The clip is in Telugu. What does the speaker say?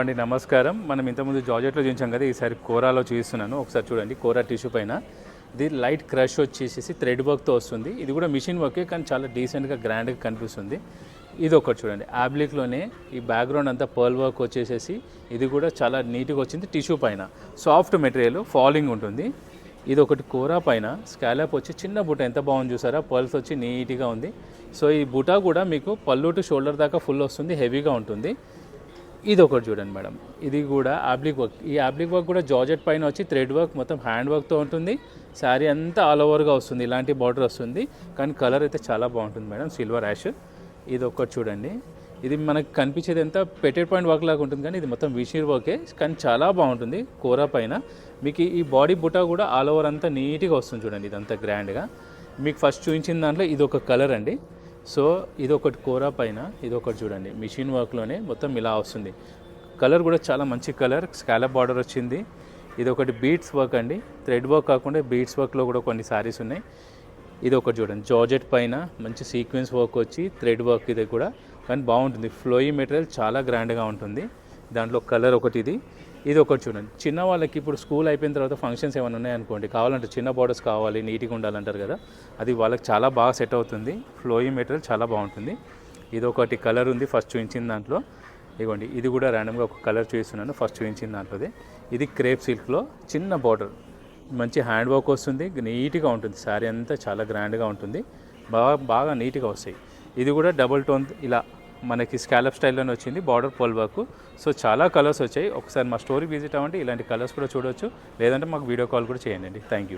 అండి నమస్కారం. మనం ఇంతకుముందు జార్జెట్లో చూసాం కదా, ఈసారి కోరాలో చూపిస్తున్నాను. ఒకసారి చూడండి, కోరా టిష్యూ పైన ఇది లైట్ క్రష్ వచ్చేసి థ్రెడ్ వర్క్తో వస్తుంది. ఇది కూడా మిషన్ వర్కే, కానీ చాలా డీసెంట్గా గ్రాండ్గా కనిపిస్తుంది. ఇది ఒకటి చూడండి, యాబ్లిక్లోనే ఈ బ్యాక్గ్రౌండ్ అంతా పర్ల్ వర్క్ వచ్చేసేసి ఇది కూడా చాలా నీట్గా వచ్చింది. టిష్యూ పైన సాఫ్ట్ మెటీరియల్, ఫాలింగ్ ఉంటుంది. ఇది ఒకటి కోరా పైన స్కాలప్ వచ్చి చిన్న బుట్ట ఎంత బాగుంది చూసారా, పర్ల్స్ వచ్చి నీట్గా ఉంది. సో ఈ బుటా కూడా మీకు పళ్ళు టు షోల్డర్ దాకా ఫుల్ వస్తుంది, హెవీగా ఉంటుంది. ఇది ఒకటి చూడండి మేడం, ఇది కూడా యాబ్లిక్ వర్క్. ఈ యాబ్లిక్ వర్క్ కూడా జార్జెట్ పైన వచ్చి థ్రెడ్ వర్క్, మొత్తం హ్యాండ్ వర్క్తో ఉంటుంది. శారీ అంతా ఆల్ ఓవర్గా వస్తుంది, ఇలాంటి బార్డర్ వస్తుంది. కానీ కలర్ అయితే చాలా బాగుంటుంది మేడం, సిల్వర్ యాష్. ఇది ఒకటి చూడండి, ఇది మనకు కనిపించేది ఎంత పెటెడ్ పాయింట్ వర్క్ లాగా ఉంటుంది, కానీ ఇది మొత్తం విషీర్ వర్కే, కానీ చాలా బాగుంటుంది. కోరా పైన మీకు ఈ బాడీ బుటా కూడా ఆల్ ఓవర్ అంతా నీట్గా వస్తుంది చూడండి, ఇదంతా గ్రాండ్గా. మీకు ఫస్ట్ చూపించిన దాంట్లో ఇది ఒక కలర్ అండి. సో ఇది ఒకటి కోరా పైన, ఇది ఒకటి చూడండి మిషన్ వర్క్లోనే మొత్తం ఇలా వస్తుంది. కలర్ కూడా చాలా మంచి కలర్, స్కాలప్ బార్డర్ వచ్చింది. ఇది ఒకటి బీడ్స్ వర్క్ అండి, థ్రెడ్ వర్క్ కాకుండా బీడ్స్ వర్క్లో కూడా కొన్ని సారీస్ ఉన్నాయి. ఇది ఒకటి చూడండి, జార్జెట్ పైన మంచి సీక్వెన్స్ వర్క్ వచ్చి థ్రెడ్ వర్క్, ఇది కూడా కానీ బాగుంటుంది. ఫ్లోయి మెటీరియల్ చాలా గ్రాండ్గా ఉంటుంది. దాంట్లో కలర్ ఒకటి ఇది. ఇది ఒకటి చూడండి, చిన్న వాళ్ళకి ఇప్పుడు స్కూల్ అయిపోయిన తర్వాత ఫంక్షన్స్ ఏమైనా ఉన్నాయనుకోండి, కావాలంటే చిన్న బార్డర్స్ కావాలి, నీట్గా ఉండాలంటారు కదా, అది వాళ్ళకి చాలా బాగా సెట్ అవుతుంది. ఫ్లోయి మెటీరియల్ చాలా బాగుంటుంది. ఇది ఒకటి కలర్ ఉంది ఫస్ట్ చూపించిన దాంట్లో. ఇదిగోండి, ఇది కూడా ర్యాండమ్గా ఒక కలర్ చూపిస్తున్నాను ఫస్ట్ చూపించిన దాంట్లోదే. ఇది క్రేప్ సిల్క్లో చిన్న బార్డర్, మంచి హ్యాండ్ వర్క్ వస్తుంది, నీట్గా ఉంటుంది. శారీ అంతా చాలా గ్రాండ్గా ఉంటుంది, బాగా నీట్గా వస్తాయి. ఇది కూడా డబుల్ టోన్ ఇలా మనకి స్కాలప్ స్టైల్లోనే వచ్చింది, బార్డర్ పర్ల్ వర్క్. సో చాలా కలర్స్ వచ్చాయి. ఒకసారి మా స్టోరీ విజిట్ అవ్వండి, ఇలాంటి కలర్స్ కూడా చూడవచ్చు. లేదంటే మాకు వీడియో కాల్ కూడా చేయండి. Thank you.